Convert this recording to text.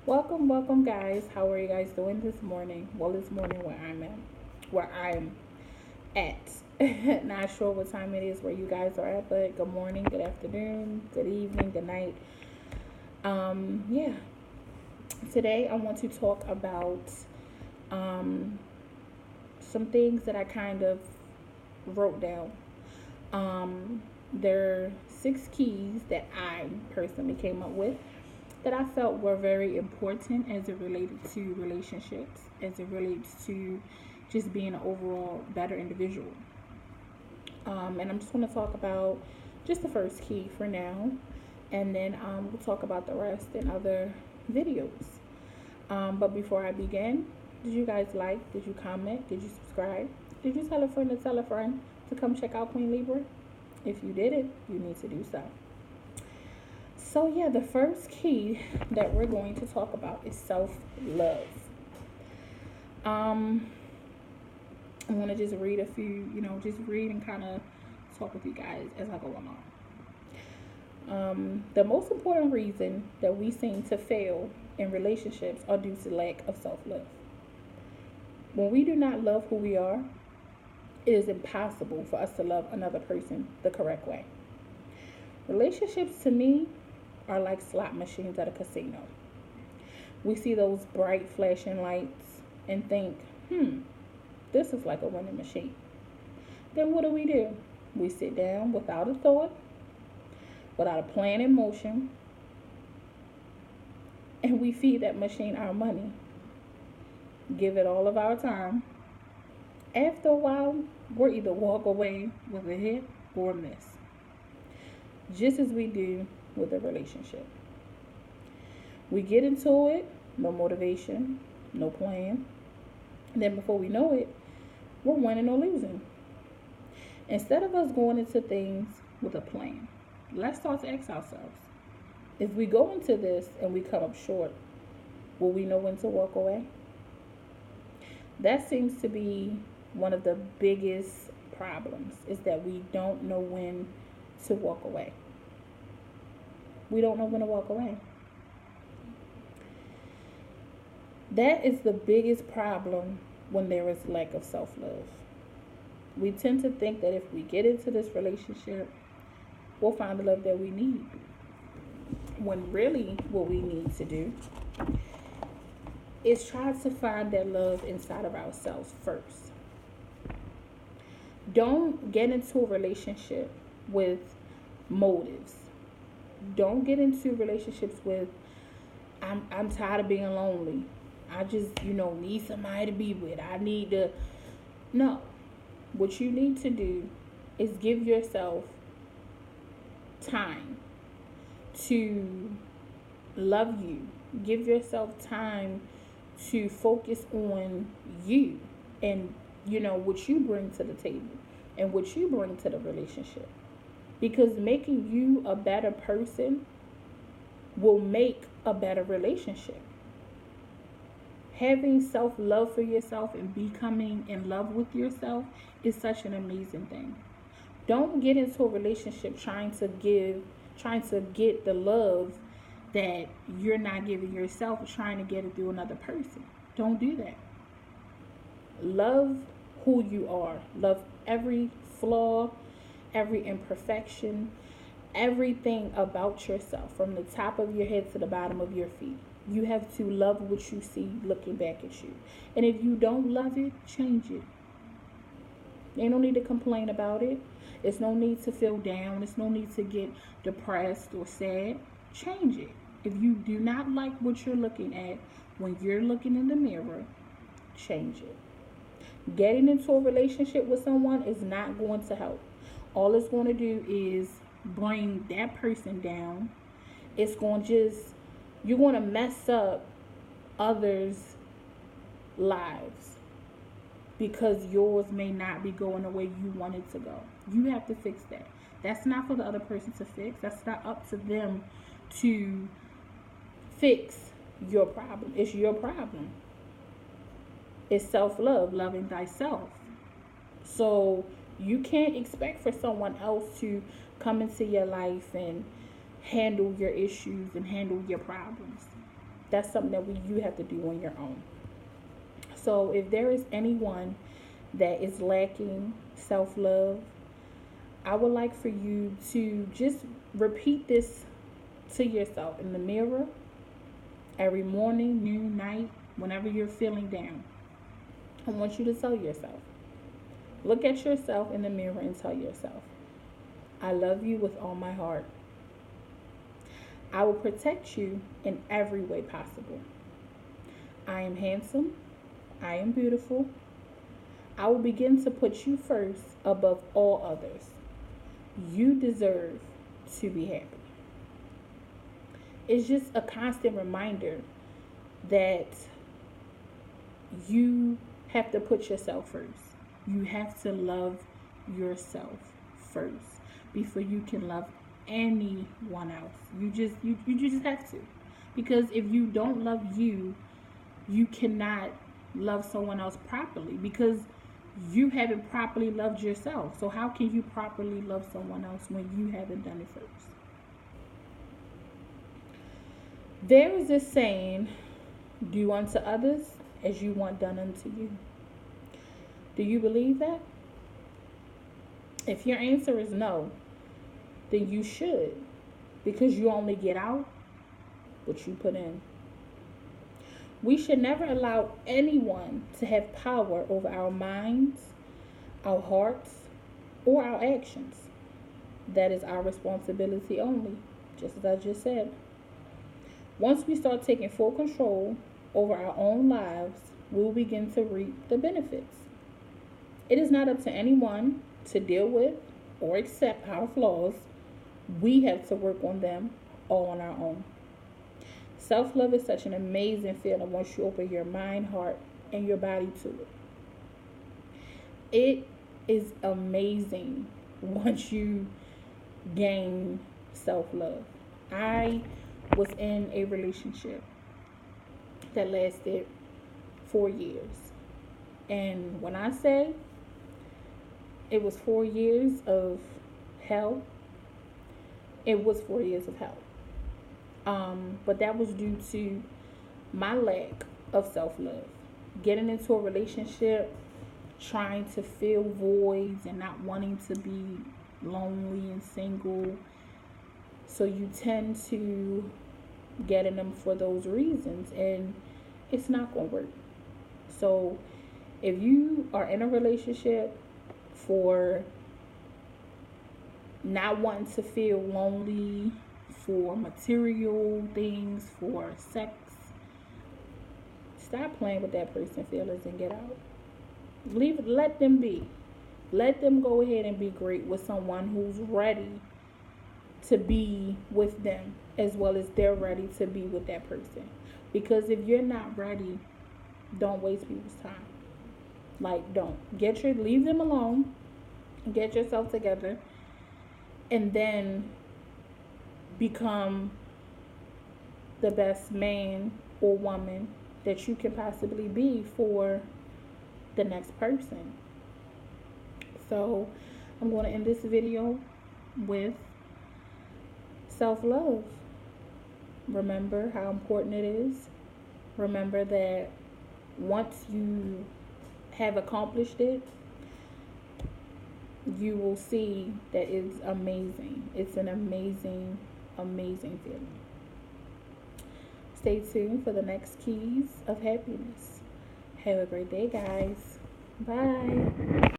Welcome, guys. How are you guys doing this morning? Well, this morning where I'm at. Not sure what time it is where you guys are at, but good morning, good afternoon, good evening, good night. Yeah. Today I want to talk about um some things that I kind of wrote down. There are 6 keys that I personally came up with that I felt were very important as it related to relationships, as it relates to just being an overall better individual. And I'm just going to talk about just the first key for now, and then we'll talk about the rest in other videos. But before I begin, did you guys like? Did you comment? Did you subscribe? Did you tell a friend to come check out Queen Libra? If you did it, you need to do so. So, yeah, the first key that we're going to talk about is self love. Um, I'm going to just read a few, just read and kind of talk with you guys as I go along. The most important reason that we seem to fail in relationships are due to lack of self love. When we do not love who we are, it is impossible for us to love another person the correct way. Relationships to me are like slot machines at a casino. We see those bright flashing lights and think, this is like a winning machine. Then what do? We sit down without a thought, without a plan in motion, and we feed that machine our money, give it all of our time. After a while, we'll either walk away with a hit or a miss, just as we do with a relationship. We get into it, no motivation, no plan. And then before we know it, we're winning or losing. Instead of us going into things with a plan, let's start to ask ourselves, if we go into this and we come up short, will we know when to walk away? That seems to be one of the biggest problems, is that we don't know when to walk away. We don't know when to walk away. That is the biggest problem when there is lack of self love. We tend to think that if we get into this relationship, we'll find the love that we need. When really what we need to do is try to find that love inside of ourselves first. Don't get into a relationship with motives. Don't get into relationships with I'm tired of being lonely. I just, need somebody to be with. I need to No. What you need to do is give yourself time to love you. Give yourself time to focus on you and what you bring to the table and what you bring to the relationship. Because making you a better person will make a better relationship. Having self love for yourself and becoming in love with yourself is such an amazing thing. Don't get into a relationship trying to get the love that you're not giving yourself, trying to get it through another person. Don't do that. Love who you are. Love every flaw, every imperfection, everything about yourself, from the top of your head to the bottom of your feet. You have to love what you see looking back at you. And if you don't love it, change it. Ain't no need to complain about it. It's no need to feel down. It's no need to get depressed or sad. Change it. If you do not like what you're looking at when you're looking in the mirror, change it. Getting into a relationship with someone is not going to help. All it's going to do is bring that person down. It's going to just, you're going to mess up others' lives because yours may not be going the way you want it to go. You have to fix that. That's not for the other person to fix. That's not up to them to fix your problem. It's your problem. It's self-love, loving thyself. So you can't expect for someone else to come into your life and handle your issues and handle your problems. That's something that you have to do on your own. So if there is anyone that is lacking self-love, I would like for you to just repeat this to yourself in the mirror every morning, noon, night, whenever you're feeling down. I want you to tell yourself, look at yourself in the mirror and tell yourself, I love you with all my heart. I will protect you in every way possible. I am handsome. I am beautiful. I will begin to put you first above all others. You deserve to be happy. It's just a constant reminder that you have to put yourself first. You have to love yourself first before you can love anyone else. You just have to. Because if you don't love you, you cannot love someone else properly, because you haven't properly loved yourself. So how can you properly love someone else when you haven't done it first? There is this saying, do unto others as you want done unto you. Do you believe that? If your answer is no, then you should, because you only get out what you put in. We should never allow anyone to have power over our minds, our hearts, or our actions. That is our responsibility only, just as I just said. Once we start taking full control over our own lives, we will begin to reap the benefits. It is not up to anyone to deal with or accept our flaws. We have to work on them all on our own. Self-love is such an amazing feeling once you open your mind, heart, and your body to it. It is amazing once you gain self-love. I was in a relationship that lasted 4 years. And when I say it was 4 years of hell, it was 4 years of hell. But that was due to my lack of self-love. Getting into a relationship, trying to fill voids and not wanting to be lonely and single. So you tend to get in them for those reasons, and it's not going to work. So if you are in a relationship for not wanting to feel lonely, for material things, for sex, stop playing with that person's feelings and get out. Let them be. Let them go ahead and be great with someone who's ready to be with them, as well as they're ready to be with that person. Because if you're not ready, don't waste people's time. Like, don't. Leave them alone, get yourself together, and then become the best man or woman that you can possibly be for the next person. So I'm going to end this video with self-love. Remember how important it is. Remember that once you have accomplished it, you will see that it's amazing. It's an amazing feeling. Stay tuned for the next keys of happiness. Have a great day, guys. Bye.